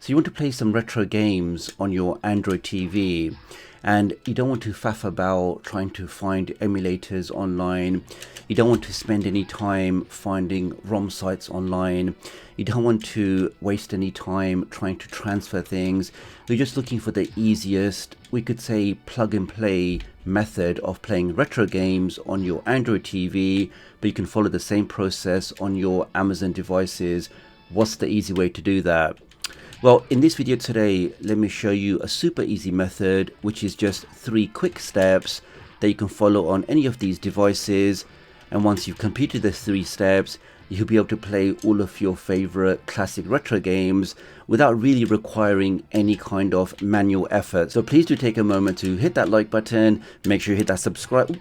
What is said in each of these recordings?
So you want to play some retro games on your Android TV, and you don't want to faff about trying to find emulators online. You don't want to spend any time finding ROM sites online. You don't want to waste any time trying to transfer things. You're just looking for the easiest, we could say plug and play method of playing retro games on your Android TV, but you can follow the same process on your Amazon devices. What's the easy way to do that? Well, in this video today, let me show you a super easy method, which is just 3 quick steps that you can follow on any of these devices. And once you've completed the 3 steps, you'll be able to play all of your favorite classic retro games without really requiring any kind of manual effort. So please do take a moment to hit that like button, make sure you hit that subscribe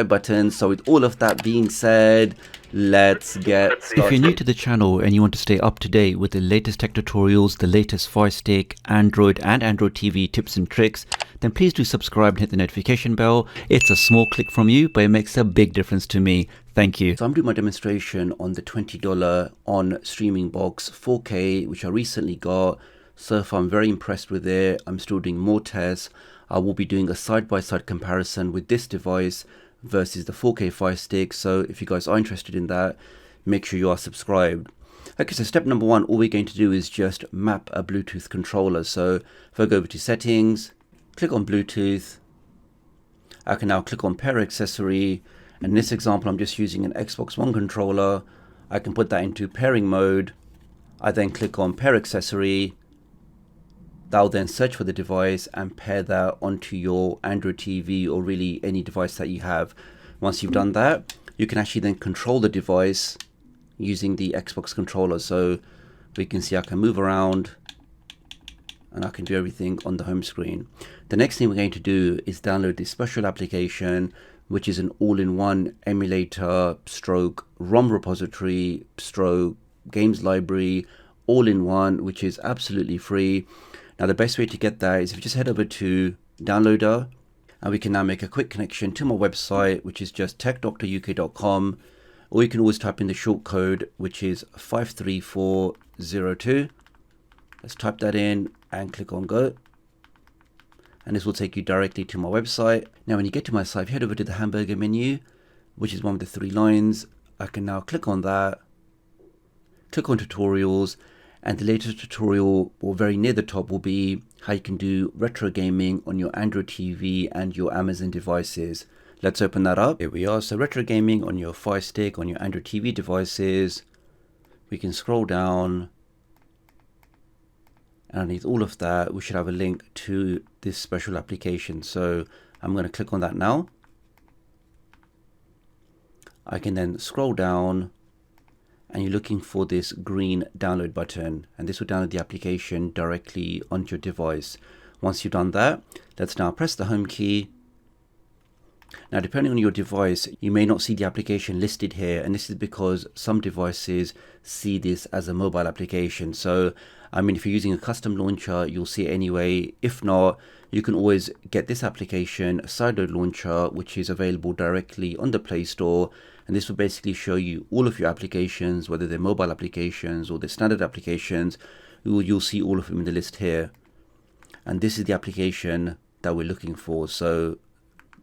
button. So with all of that being said, let's get started. If you're new to the channel and you want to stay up to date with the latest tech tutorials, the latest Firestick, Android and Android TV tips and tricks, then please do subscribe and hit the notification bell. It's a small click from you, but it makes a big difference to me. Thank you. So I'm doing my demonstration on the $20 on streaming box 4K, which I recently got. So far I'm very impressed with it. I'm still doing more tests. I will be doing a side-by-side comparison with this device versus the 4K Firestick. So if you guys are interested in that, make sure you are subscribed. Okay, so step number 1, all we're going to do is just map a Bluetooth controller. So if I go over to settings, click on Bluetooth, I can now click on pair accessory. In this example, I'm just using an Xbox One controller. I can put that into pairing mode. I then click on pair accessory. That'll then search for the device and pair that onto your Android TV or really any device that you have. Once you've done that, you can actually then control the device using the Xbox controller. So we can see I can move around and I can do everything on the home screen. The next thing we're going to do is download this special application, which is an all-in-one emulator stroke ROM repository stroke games library, all in one, which is absolutely free. Now the best way to get that is if you just head over to downloader, and we can now make a quick connection to my website, which is just tdoctoruk.com, or you can always type in the short code, which is 53402. Let's type that in and click on go. And this will take you directly to my website. Now when you get to my site, if you head over to the hamburger menu, which is one of the 3 lines, I can now click on that, click on tutorials, and the latest tutorial, or very near the top, will be how you can do retro gaming on your Android TV and your Amazon devices. Let's open that up. Here we are. So retro gaming on your Fire Stick, on your Android TV devices. We can scroll down. And underneath all of that, we should have a link to this special application. So I'm going to click on that now. I can then scroll down, and you're looking for this green download button, and this will download the application directly onto your device. Once you've done that, let's now press the home key. Now depending on your device, you may not see the application listed here, and this is because some devices see this as a mobile application. So I mean, if you're using a custom launcher, you'll see it anyway. If not, you can always get this application, a sideload launcher, which is available directly on the Play Store. And this will basically show you all of your applications, whether they're mobile applications or they're standard applications. You'll see all of them in the list here. And this is the application that we're looking for. So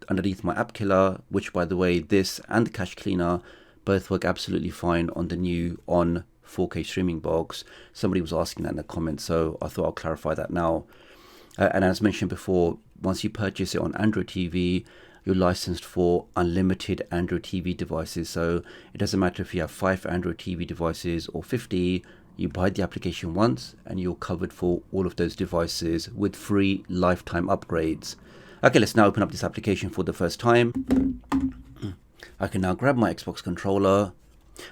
underneath my app killer, which by the way, this and the cache cleaner both work absolutely fine on the new on 4K streaming box. Somebody was asking that in the comments, so I thought I'll clarify that now. And as mentioned before, once you purchase it on Android TV, you're licensed for unlimited Android TV devices. So it doesn't matter if you have 5 Android TV devices or 50, you buy the application once and you're covered for all of those devices with free lifetime upgrades. Okay, let's now open up this application for the first time. I can now grab my Xbox controller.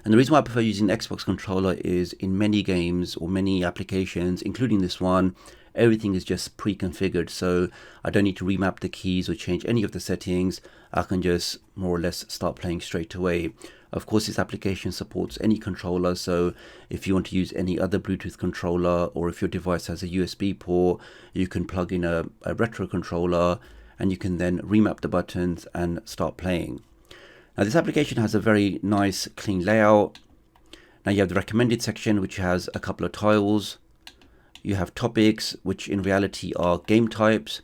And the reason why I prefer using the Xbox controller is in many games or many applications, including this one, everything is just pre-configured. So I don't need to remap the keys or change any of the settings. I can just more or less start playing straight away. Of course, this application supports any controller. So if you want to use any other Bluetooth controller, or if your device has a USB port, you can plug in a retro controller and you can then remap the buttons and start playing. Now this application has a very nice clean layout. Now you have the recommended section, which has a couple of tiles. You have topics, which in reality are game types.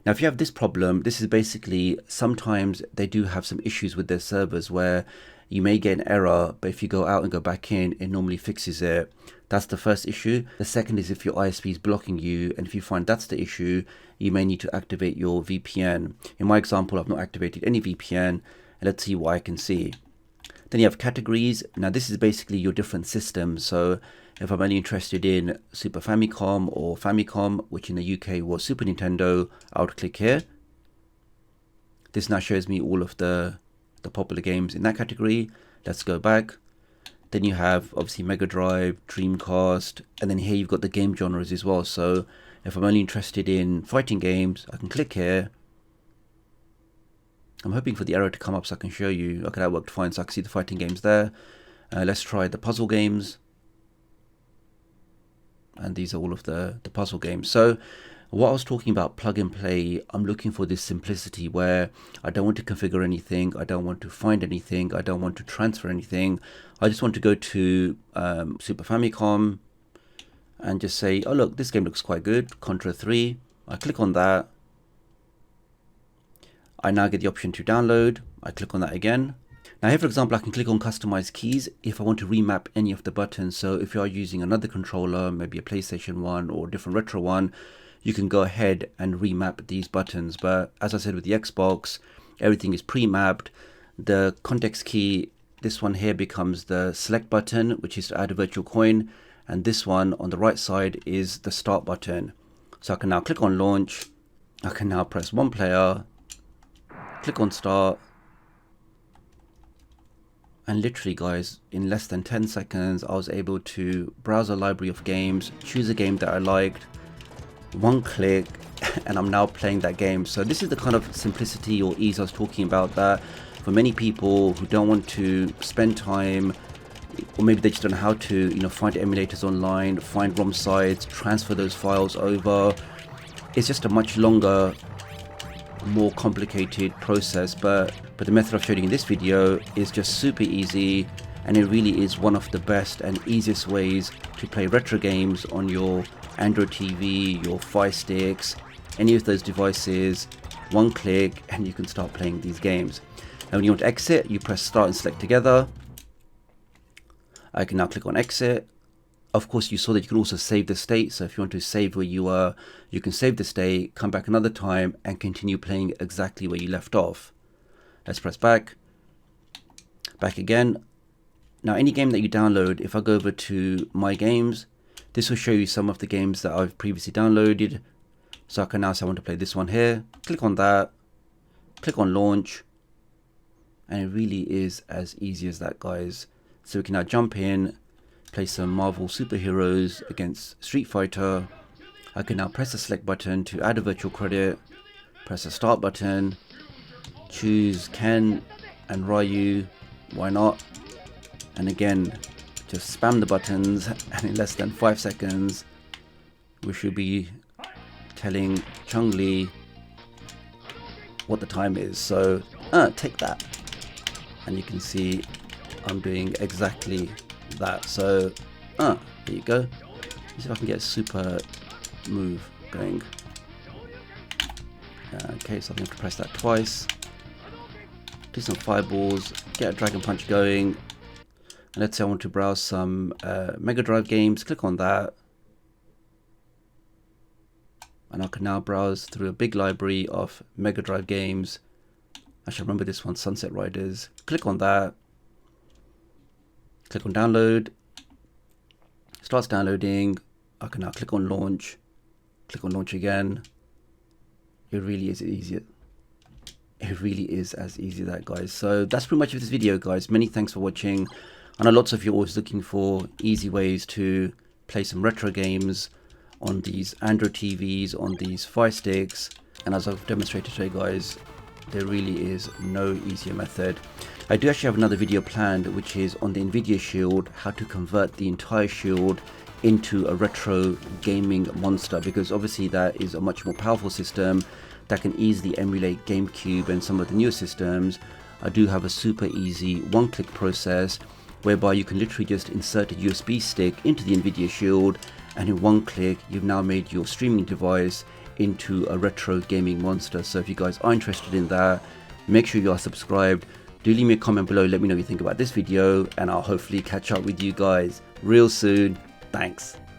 Now, if you have this problem, this is basically, sometimes they do have some issues with their servers where you may get an error, but if you go out and go back in, it normally fixes it. That's the first issue. The second is if your ISP is blocking you, and if you find that's the issue, you may need to activate your VPN. In my example, I've not activated any VPN, and let's see what I can see. Then you have categories. Now this is basically your different systems. So if I'm only interested in Super Famicom or Famicom, which in the UK was Super Nintendo, I would click here. This now shows me all of the popular games in that category. Let's go back. Then you have obviously Mega Drive, Dreamcast, and then here you've got the game genres as well. So if I'm only interested in fighting games, I can click here. I'm hoping for the arrow to come up so I can show you. Okay, that worked fine, so I can see the fighting games there. Let's try the puzzle games. And these are all of the puzzle games. So what I was talking about plug and play, I'm looking for this simplicity where I don't want to configure anything, I don't want to find anything, I don't want to transfer anything. I just want to go to Super Famicom and just say, oh look, this game looks quite good, Contra 3. I click on that. I now get the option to download. I click on that again. Now here, for example, I can click on customize keys if I want to remap any of the buttons. So if you are using another controller, maybe a PlayStation 1 or a different retro one, you can go ahead and remap these buttons. But as I said with the Xbox, everything is pre-mapped. The context key, this one here becomes the select button, which is to add a virtual coin. And this one on the right side is the start button. So I can now click on launch. I can now press one player, click on start, and literally guys, in less than 10 seconds I was able to browse a library of games, choose a game that I liked, one click, and I'm now playing that game. So this is the kind of simplicity or ease I was talking about, that for many people who don't want to spend time, or maybe they just don't know how to, find emulators online, find ROM sites, transfer those files over. It's just a much longer, more complicated process, but the method I've showed you in this video is just super easy, and it really is one of the best and easiest ways to play retro games on your Android TV, your Firesticks, any of those devices. One click and you can start playing these games. And when you want to exit, you press start and select together. I can now click on exit. Of course, you saw that you can also save the state. So if you want to save where you were, you can save the state, come back another time and continue playing exactly where you left off. Let's press back. Back again. Now, any game that you download, if I go over to My Games, this will show you some of the games that I've previously downloaded. So I can now say I want to play this one here. Click on that. Click on launch. And it really is as easy as that, guys. So we can now jump in, play some Marvel superheroes against Street Fighter. I can now press the select button to add a virtual credit, press the start button, choose Ken and Ryu, why not? And again, just spam the buttons, and in less than 5 seconds, we should be telling Chung-Li what the time is. So, take that. And you can see I'm doing exactly that. So, there you go. Let's see if I can get a super move going. Okay, so I'm going to press that twice. Do some fireballs, get a dragon punch going. And let's say I want to browse some Mega Drive games. Click on that. And I can now browse through a big library of Mega Drive games. I should remember this one, Sunset Riders. Click on that. Click on download. Starts downloading. I can now click on launch. Click on launch again. It really is easy. It really is as easy as that, guys. So that's pretty much of this video, guys. Many thanks for watching. I know lots of you are always looking for easy ways to play some retro games on these Android TVs, on these Firesticks. And as I've demonstrated today, guys, there really is no easier method. I do actually have another video planned, which is on the NVIDIA Shield, how to convert the entire Shield into a retro gaming monster, because obviously that is a much more powerful system that can easily emulate GameCube and some of the newer systems. I do have a super easy one-click process whereby you can literally just insert a USB stick into the NVIDIA Shield and in one click you've now made your streaming device into a retro gaming monster. So if you guys are interested in that, make sure you are subscribed. Do leave me a comment below, let me know what you think about this video, and I'll hopefully catch up with you guys real soon. Thanks.